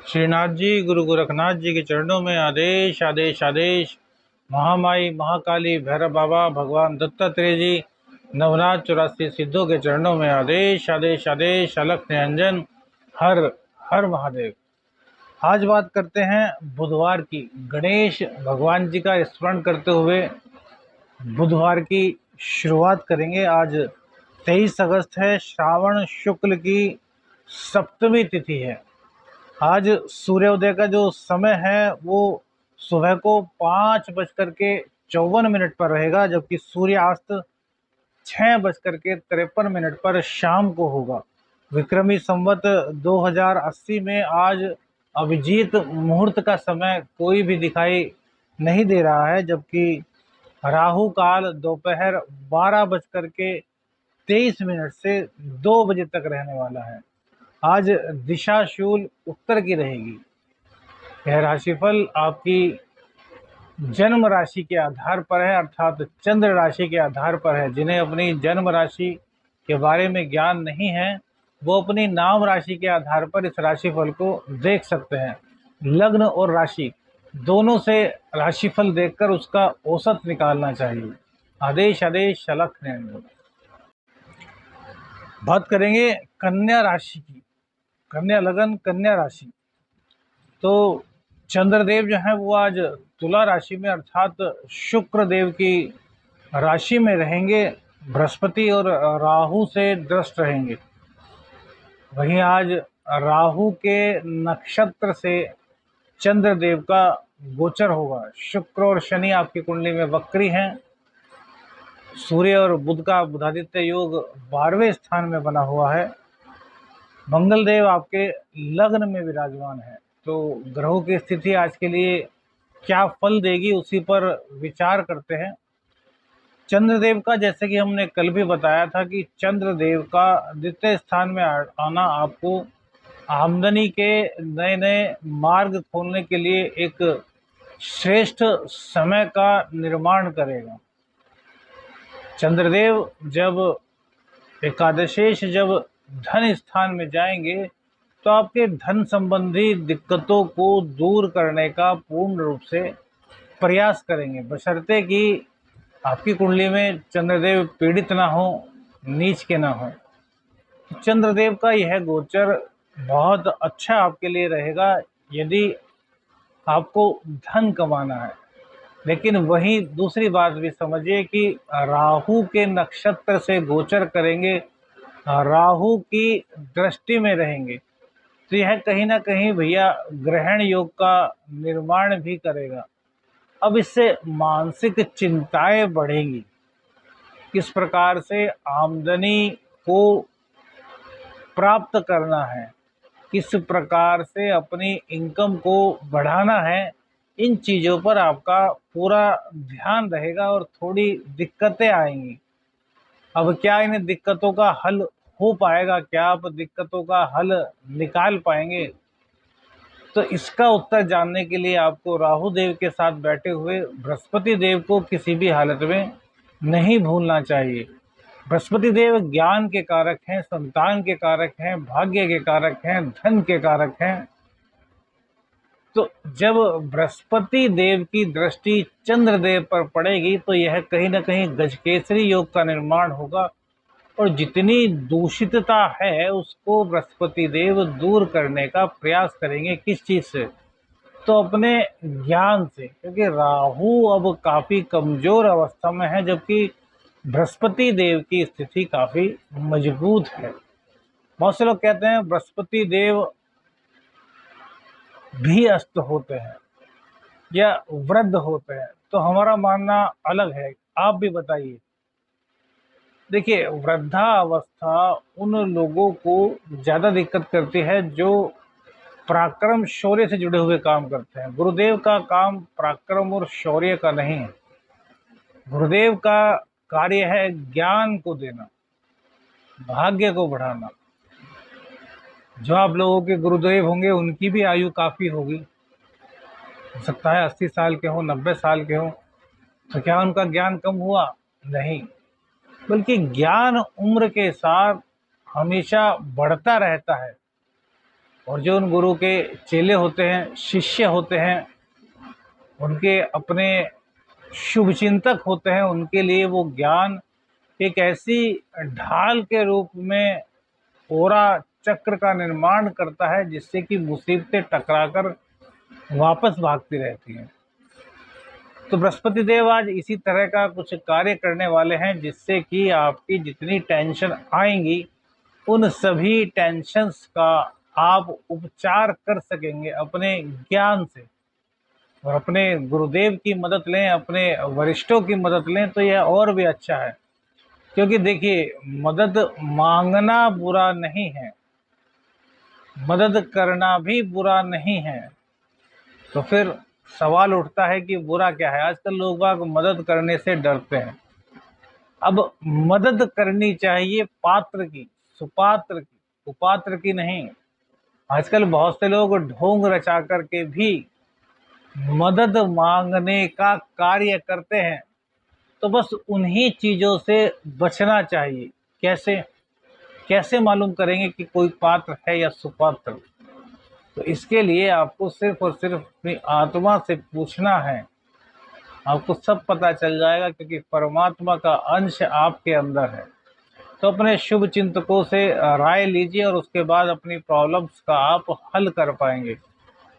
श्रीनाथ जी, गुरु गोरखनाथ जी के चरणों में आदेश आदेश आदेश। महामाई महाकाली भैरव बाबा भगवान दत्तात्रेय जी नवनाथ 84 सिद्धों के चरणों में आदेश आदेश आदेश। अलख निरंजन हर हर महादेव। आज बात करते हैं बुधवार की। गणेश भगवान जी का स्मरण करते हुए बुधवार की शुरुआत करेंगे। आज 23 अगस्त है, श्रावण शुक्ल की सप्तमी तिथि है। आज सूर्योदय का जो समय है वो सुबह को 5:54 पर रहेगा, जबकि सूर्यास्त 6:53 पर शाम को होगा। विक्रमी संवत 2080 में आज अभिजीत मुहूर्त का समय कोई भी दिखाई नहीं दे रहा है, जबकि राहु काल दोपहर 12:23 से 2 बजे तक रहने वाला है। आज दिशा शूल उत्तर की रहेगी। यह राशिफल आपकी जन्म राशि के आधार पर है, अर्थात चंद्र राशि के आधार पर है। जिन्हें अपनी जन्म राशि के बारे में ज्ञान नहीं है वो अपनी नाम राशि के आधार पर इस राशिफल को देख सकते हैं। लग्न और राशि दोनों से राशिफल देखकर उसका औसत निकालना चाहिए। आदेश आदेश अलख निरंजन। बात करेंगे कन्या राशि की। कन्या लगन कन्या राशि। तो चंद्रदेव जो है वो आज तुला राशि में अर्थात शुक्र देव की राशि में रहेंगे। बृहस्पति और राहु से दृष्ट रहेंगे। वहीं आज राहु के नक्षत्र से चंद्रदेव का गोचर होगा। शुक्र और शनि आपकी कुंडली में वक्री हैं। सूर्य और बुध का बुधादित्य योग 12वें स्थान में बना हुआ है। मंगल देव आपके लग्न में विराजमान है। तो ग्रहों की स्थिति आज के लिए क्या फल देगी उसी पर विचार करते हैं। चंद्रदेव का, जैसे कि हमने कल भी बताया था कि चंद्रदेव का द्वितीय स्थान में आना आपको आमदनी के नए नए मार्ग खोलने के लिए एक श्रेष्ठ समय का निर्माण करेगा। चंद्रदेव जब एकादशेश जब धन स्थान में जाएंगे तो आपके धन संबंधी दिक्कतों को दूर करने का पूर्ण रूप से प्रयास करेंगे, बशर्ते कि आपकी कुंडली में चंद्रदेव पीड़ित ना हो, नीच के ना हो। चंद्रदेव का यह गोचर बहुत अच्छा आपके लिए रहेगा यदि आपको धन कमाना है। लेकिन वहीं दूसरी बात भी समझिए कि राहु के नक्षत्र से गोचर करेंगे, राहु की दृष्टि में रहेंगे, तो यह कहीं ना कहीं भैया ग्रहण योग का निर्माण भी करेगा। अब इससे मानसिक चिंताएं बढ़ेंगी। किस प्रकार से आमदनी को प्राप्त करना है, किस प्रकार से अपनी इनकम को बढ़ाना है, इन चीज़ों पर आपका पूरा ध्यान रहेगा और थोड़ी दिक्कतें आएंगी। अब क्या इन दिक्कतों का हल हो पाएगा, क्या आप दिक्कतों का हल निकाल पाएंगे? तो इसका उत्तर जानने के लिए आपको राहु देव के साथ बैठे हुए बृहस्पति देव को किसी भी हालत में नहीं भूलना चाहिए। बृहस्पति देव ज्ञान के कारक हैं, संतान के कारक हैं, भाग्य के कारक हैं, धन के कारक हैं। तो जब बृहस्पति देव की दृष्टि चंद्रदेव पर पड़ेगी तो यह कहीं ना कहीं गजकेसरी योग का निर्माण होगा और जितनी दूषितता है उसको बृहस्पति देव दूर करने का प्रयास करेंगे। किस चीज से? तो अपने ज्ञान से, क्योंकि राहु अब काफी कमजोर अवस्था में है जबकि बृहस्पति देव की स्थिति काफी मजबूत है। बहुत से लोग कहते हैं बृहस्पति देव भी अस्त होते हैं या वृद्ध होते हैं, तो हमारा मानना अलग है। आप भी बताइए। देखिए, वृद्धावस्था उन लोगों को ज्यादा दिक्कत करती है जो पराक्रम शौर्य से जुड़े हुए काम करते हैं। गुरुदेव का काम पराक्रम और शौर्य का नहीं है। गुरुदेव का कार्य है ज्ञान को देना, भाग्य को बढ़ाना। जो आप लोगों के गुरुदेव होंगे उनकी भी आयु काफी होगी, हो सकता है 80 साल के हों, 90 साल के हों, तो क्या उनका ज्ञान कम हुआ? नहीं, बल्कि ज्ञान उम्र के साथ हमेशा बढ़ता रहता है और जो उन गुरु के चेले होते हैं, शिष्य होते हैं, उनके अपने शुभ चिंतक होते हैं, उनके लिए वो ज्ञान एक ऐसी ढाल के रूप में ओरा चक्र का निर्माण करता है जिससे कि मुसीबतें टकराकर वापस भागती रहती हैं। तो बृहस्पति देव आज इसी तरह का कुछ कार्य करने वाले हैं जिससे कि आपकी जितनी टेंशन आएंगी उन सभी टेंशन्स का आप उपचार कर सकेंगे अपने ज्ञान से, और अपने गुरुदेव की मदद लें, अपने वरिष्ठों की मदद लें तो यह और भी अच्छा है। क्योंकि देखिए, मदद मांगना बुरा नहीं है, मदद करना भी बुरा नहीं है। तो फिर सवाल उठता है कि बुरा क्या है। आजकल लोग बाग मदद करने से डरते हैं। अब मदद करनी चाहिए पात्र की, सुपात्र की, कुपात्र की नहीं। आजकल बहुत से लोग ढोंग रचा करके भी मदद मांगने का कार्य करते हैं। तो बस उन्हीं चीजों से बचना चाहिए। कैसे कैसे मालूम करेंगे कि कोई पात्र है या सुपात्र? तो इसके लिए आपको सिर्फ और सिर्फ अपनी आत्मा से पूछना है, आपको सब पता चल जाएगा, क्योंकि परमात्मा का अंश आपके अंदर है। तो अपने शुभ चिंतकों से राय लीजिए और उसके बाद अपनी प्रॉब्लम्स का आप हल कर पाएंगे।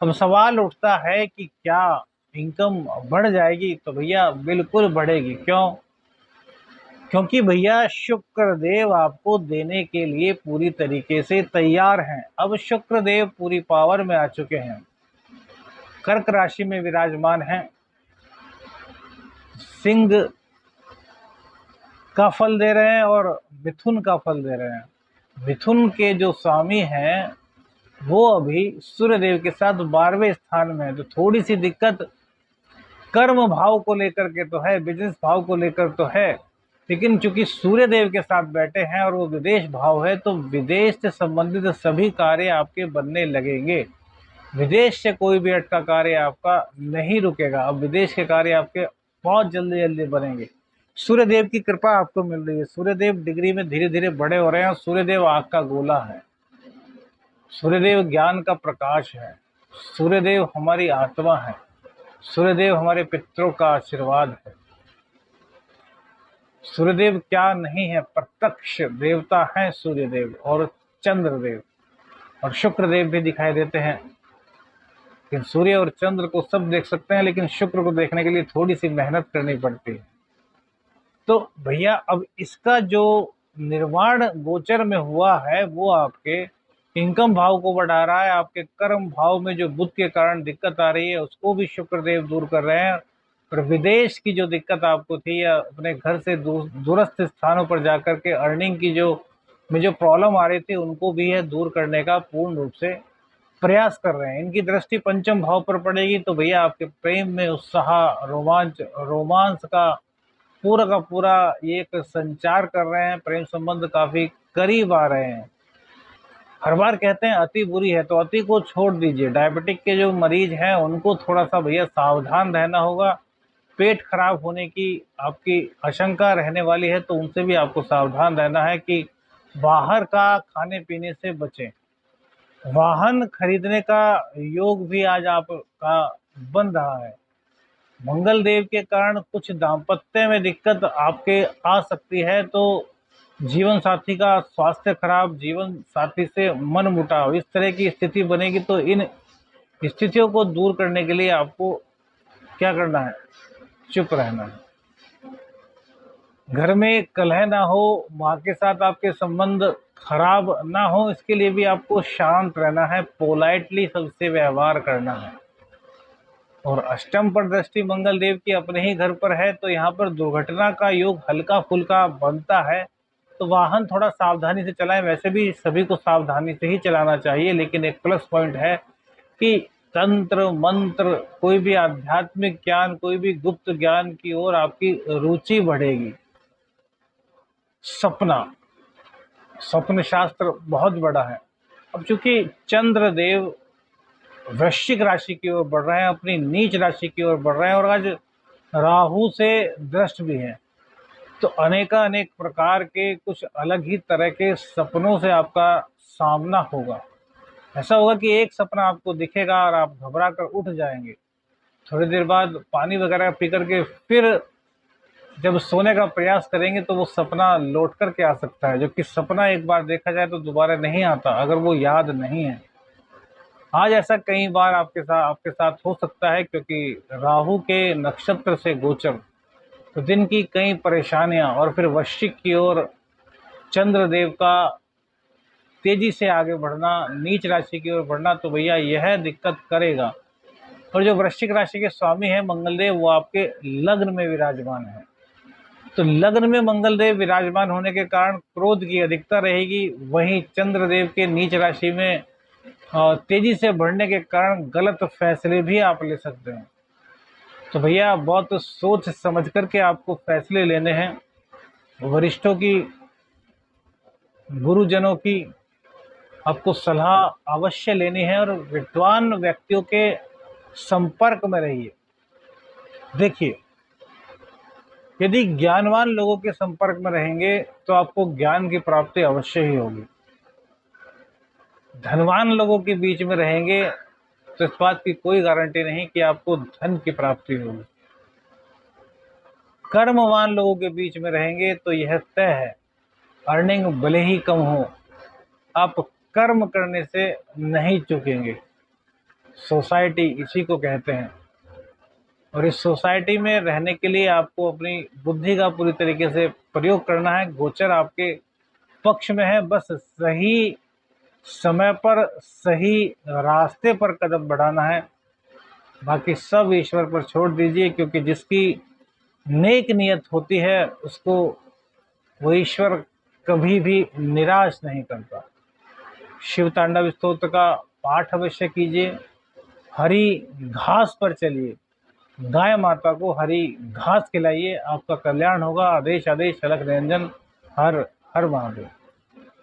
अब सवाल उठता है कि क्या इनकम बढ़ जाएगी? तो भैया बिल्कुल बढ़ेगी। क्यों? क्योंकि भैया शुक्र देव आपको देने के लिए पूरी तरीके से तैयार हैं। अब शुक्र देव पूरी पावर में आ चुके हैं, कर्क राशि में विराजमान हैं, सिंह का फल दे रहे हैं और मिथुन का फल दे रहे हैं। मिथुन के जो स्वामी हैं वो अभी सूर्य देव के साथ 12वें स्थान में है। तो थोड़ी सी दिक्कत कर्म भाव को लेकर के तो है, बिजनेस भाव को लेकर तो है, लेकिन चूंकि सूर्य देव के साथ बैठे हैं और वो विदेश भाव है तो विदेश से संबंधित सभी कार्य आपके बनने लगेंगे। विदेश से कोई भी अटका कार्य आपका नहीं रुकेगा। अब विदेश के कार्य आपके बहुत जल्दी जल्दी बनेंगे। सूर्य देव की कृपा आपको मिल रही है। सूर्य देव डिग्री में धीरे धीरे बड़े हो रहे हैं और सूर्य देव आग का गोला है। सूर्यदेव ज्ञान का प्रकाश है। सूर्यदेव हमारी आत्मा है। सूर्यदेव हमारे पितरों का आशीर्वाद है। सूर्यदेव क्या नहीं है, प्रत्यक्ष देवता है सूर्यदेव और चंद्रदेव, और शुक्रदेव भी दिखाई देते हैं। लेकिन सूर्य और चंद्र को सब देख सकते हैं, लेकिन शुक्र को देखने के लिए थोड़ी सी मेहनत करनी पड़ती है। तो भैया अब इसका जो निर्माण गोचर में हुआ है वो आपके इनकम भाव को बढ़ा रहा है। आपके कर्म भाव में जो बुध के कारण दिक्कत आ रही है उसको भी शुक्रदेव दूर कर रहे हैं। और विदेश की जो दिक्कत आपको थी या अपने घर से दूरस्थ स्थानों पर जाकर के अर्निंग की जो प्रॉब्लम आ रही थी उनको भी है दूर करने का पूर्ण रूप से प्रयास कर रहे हैं। इनकी दृष्टि पंचम भाव पर पड़ेगी तो भैया आपके प्रेम में उत्साह, रोमांस का पूरा ये एक संचार कर रहे हैं। प्रेम संबंध काफी करीब आ रहे हैं। हर बार कहते हैं अति बुरी है, तो अति को छोड़ दीजिए। डायबिटिक के जो मरीज हैं उनको थोड़ा सा भैया सावधान रहना होगा। पेट खराब होने की आपकी आशंका रहने वाली है तो उनसे भी आपको सावधान रहना है कि बाहर का खाने पीने से बचें। वाहन खरीदने का योग भी आज आपका बन रहा है। मंगल देव के कारण कुछ दाम्पत्य में दिक्कत आपके आ सकती है। तो जीवन साथी का स्वास्थ्य खराब, जीवन साथी से मन मुटाव, इस तरह की स्थिति बनेगी। तो इन स्थितियों को दूर करने के लिए आपको क्या करना है? चुप रहना है। घर में कलह ना हो, माँ के साथ आपके संबंध खराब ना हो, इसके लिए भी आपको शांत रहना है, पोलाइटली सबसे व्यवहार करना है। और अष्टम पर दृष्टि मंगल देव की अपने ही घर पर है तो यहाँ पर दुर्घटना का योग हल्का फुल्का बनता है। तो वाहन थोड़ा सावधानी से चलाएं। वैसे भी सभी को सावधानी से ही चलाना चाहिए, लेकिन एक प्लस पॉइंट है कि तंत्र मंत्र, कोई भी आध्यात्मिक ज्ञान, कोई भी गुप्त ज्ञान की ओर आपकी रुचि बढ़ेगी। स्वप्न शास्त्र बहुत बड़ा है। अब चूंकि चंद्र देव वृश्चिक राशि की ओर बढ़ रहे हैं, अपनी नीच राशि की ओर बढ़ रहे हैं, और आज राहु से दृष्ट भी हैं। तो अनेक प्रकार के कुछ अलग ही तरह के सपनों से आपका सामना होगा। ऐसा होगा कि एक सपना आपको दिखेगा और आप घबरा कर उठ जाएंगे। थोड़ी देर बाद पानी वगैरह पी करके फिर जब सोने का प्रयास करेंगे तो वो सपना लौट कर के आ सकता है, जो कि सपना एक बार देखा जाए तो दोबारा नहीं आता अगर वो याद नहीं है। आज ऐसा कई बार आपके साथ हो सकता है, क्योंकि राहु के नक्षत्र से गोचर, तो दिन की कई परेशानियां और फिर वृश्चिक की ओर चंद्रदेव का तेजी से आगे बढ़ना, नीच राशि की ओर बढ़ना, तो भैया यह दिक्कत करेगा। और जो वृश्चिक राशि के स्वामी है मंगलदेव, वो आपके लग्न में विराजमान है। तो लग्न में मंगलदेव विराजमान होने के कारण क्रोध की अधिकता रहेगी। वहीं चंद्रदेव के नीच राशि में तेजी से बढ़ने के कारण गलत फैसले भी आप ले सकते हैं। तो भैया बहुत सोच समझ करके आपको फैसले लेने हैं। वरिष्ठों की, गुरुजनों की आपको सलाह अवश्य लेनी है और विद्वान व्यक्तियों के संपर्क में रहिए। देखिए, यदि ज्ञानवान लोगों के संपर्क में रहेंगे तो आपको ज्ञान की प्राप्ति अवश्य ही होगी। धनवान लोगों के बीच में रहेंगे तो इस बात की कोई गारंटी नहीं कि आपको धन की प्राप्ति होगी। कर्मवान लोगों के बीच में रहेंगे तो यह तय है, अर्निंग भले ही कम हो, आप कर्म करने से नहीं चूकेंगे। सोसाइटी इसी को कहते हैं, और इस सोसाइटी में रहने के लिए आपको अपनी बुद्धि का पूरी तरीके से प्रयोग करना है। गोचर आपके पक्ष में है, बस सही समय पर सही रास्ते पर कदम बढ़ाना है। बाकी सब ईश्वर पर छोड़ दीजिए, क्योंकि जिसकी नेक नियत होती है उसको वो ईश्वर कभी भी निराश नहीं करता। शिव तांडव स्तोत्र का पाठ अवश्य कीजिए। हरी घास पर चलिए, गाय माता को हरी घास खिलाइए, आपका कल्याण होगा। आदेश आदेश अलख निरंजन। हर हर महादेव।